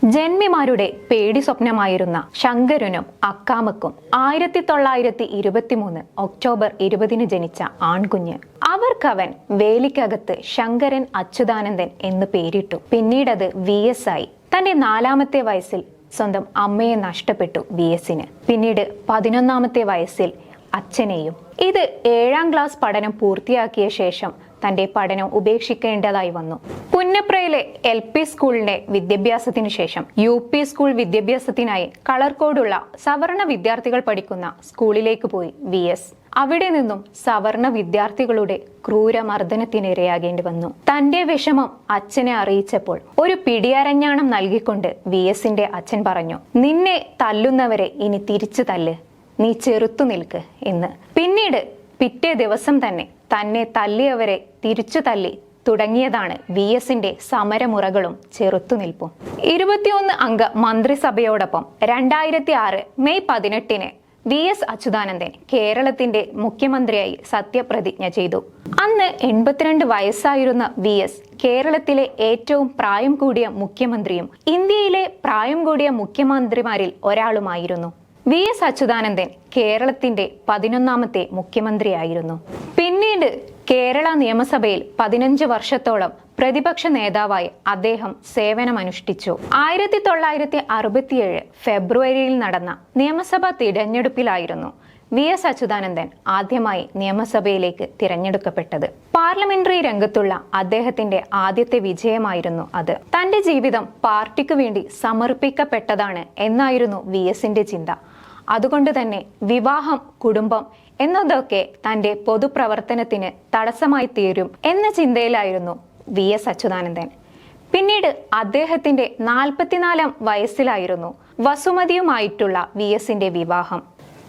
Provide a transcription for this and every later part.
ജന്മിമാരുടെ പേടി സ്വപ്നമായിരുന്ന ശങ്കരനും അക്കാമക്കും 1923 ഒക്ടോബർ 20 ജനിച്ച ആൺകുഞ്ഞ്. അവർക്കവൻ വേലിക്കകത്ത് ശങ്കരൻ അച്യുതാനന്ദൻ എന്ന് പേരിട്ടു. പിന്നീടത് VS ആയി. തന്റെ 4ാമത്തെ വയസ്സിൽ സ്വന്തം അമ്മയെ നഷ്ടപ്പെട്ടു VSന്. പിന്നീട് 11ാമത്തെ വയസ്സിൽ അച്ഛനെയും. ഇത് 7ാം ക്ലാസ് പഠനം പൂർത്തിയാക്കിയ ശേഷം തന്റെ പഠനം ഉപേക്ഷിക്കേണ്ടതായി വന്നു. പുന്നപ്രയിലെ LP സ്കൂളിന്റെ വിദ്യാഭ്യാസത്തിനു ശേഷം UP സ്കൂൾ വിദ്യാഭ്യാസത്തിനായി കളർകോടുള്ള സവർണ വിദ്യാർത്ഥികൾ പഠിക്കുന്ന സ്കൂളിലേക്ക് പോയി VS. അവിടെ നിന്നും സവർണ വിദ്യാർത്ഥികളുടെ ക്രൂരമർദ്ദനത്തിനിരയാകേണ്ടി വന്നു. തന്റെ വിഷമം അച്ഛനെ അറിയിച്ചപ്പോൾ ഒരു പിടിയരഞ്ഞാണം നൽകിക്കൊണ്ട് VSന്റെ അച്ഛൻ പറഞ്ഞു, "നിന്നെ തല്ലുന്നവരെ ഇനി തിരിച്ചു തല്ല്, നീ ചെറുത്തു നിൽക്ക്" എന്ന്. പിന്നീട് പിറ്റേ ദിവസം തന്നെ തന്നെ തല്ലിയവരെ തിരിച്ചു തല്ലി തുടങ്ങിയതാണ് VSന്റെ സമരമുറകളും ചെറുത്തുനിൽപ്പും. 21 അംഗ മന്ത്രിസഭയോടൊപ്പം 2006 മെയ് 18 VS അച്യുതാനന്ദൻ കേരളത്തിന്റെ മുഖ്യമന്ത്രിയായി സത്യപ്രതിജ്ഞ ചെയ്തു. അന്ന് 82 വയസ്സായിരുന്ന VS കേരളത്തിലെ ഏറ്റവും പ്രായം കൂടിയ മുഖ്യമന്ത്രിയും ഇന്ത്യയിലെ പ്രായം കൂടിയ മുഖ്യമന്ത്രിമാരിൽ ഒരാളുമായിരുന്നു. VS അച്യുതാനന്ദൻ കേരളത്തിന്റെ 11ാമത്തെ മുഖ്യമന്ത്രിയായിരുന്നു. പിന്നീട് കേരള നിയമസഭയിൽ 15 വർഷത്തോളം പ്രതിപക്ഷ നേതാവായി അദ്ദേഹം സേവനമനുഷ്ഠിച്ചു. 1967 ഫെബ്രുവരിയിൽ നടന്ന നിയമസഭാ തിരഞ്ഞെടുപ്പിലായിരുന്നു VS അച്യുതാനന്ദൻ ആദ്യമായി നിയമസഭയിലേക്ക് തിരഞ്ഞെടുക്കപ്പെട്ടത്. പാർലമെന്ററി രംഗത്തുള്ള അദ്ദേഹത്തിന്റെ ആദ്യത്തെ വിജയമായിരുന്നു അത്. തന്റെ ജീവിതം പാർട്ടിക്ക് വേണ്ടി സമർപ്പിക്കപ്പെട്ടതാണ് എന്നായിരുന്നു VSന്റെ ചിന്ത. അതുകൊണ്ട് തന്നെ വിവാഹം, കുടുംബം എന്നതൊക്കെ തന്റെ പൊതുപ്രവർത്തനത്തിന് തടസ്സമായി തീരും എന്ന ചിന്തയിലായിരുന്നു VS അച്യുതാനന്ദൻ. പിന്നീട് അദ്ദേഹത്തിന്റെ 44ാം വയസ്സിലായിരുന്നു വസുമതിയുമായിട്ടുള്ള VSന്റെ വിവാഹം.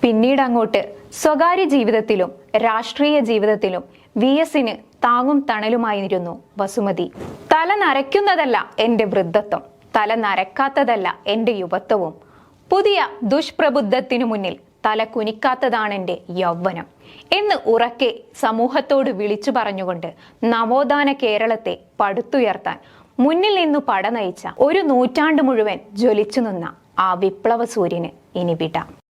പിന്നീട് അങ്ങോട്ട് സ്വകാര്യ ജീവിതത്തിലും രാഷ്ട്രീയ ജീവിതത്തിലും VSന് താങ്ങും തണലുമായിരുന്നു വസുമതി. തല നരയ്ക്കുന്നതല്ല എന്റെ വൃദ്ധത്വം, തല നരക്കാത്തതല്ല എന്റെ യുവത്വവും, പുതിയ ദുഷ്പ്രബുദ്ധത്തിനു മുന്നിൽ തല കുനിക്കാത്തതാണെന്റെ യൗവനം എന്ന് ഉറക്കെ സമൂഹത്തോട് വിളിച്ചു പറഞ്ഞുകൊണ്ട് നവോത്ഥാന കേരളത്തെ പടുത്തുയർത്താൻ മുന്നിൽ നിന്നു പട നയിച്ച ഒരു നൂറ്റാണ്ട് മുഴുവൻ ജ്വലിച്ചു നിന്ന ആ വിപ്ലവ സൂര്യന് ഇനി വിടാം.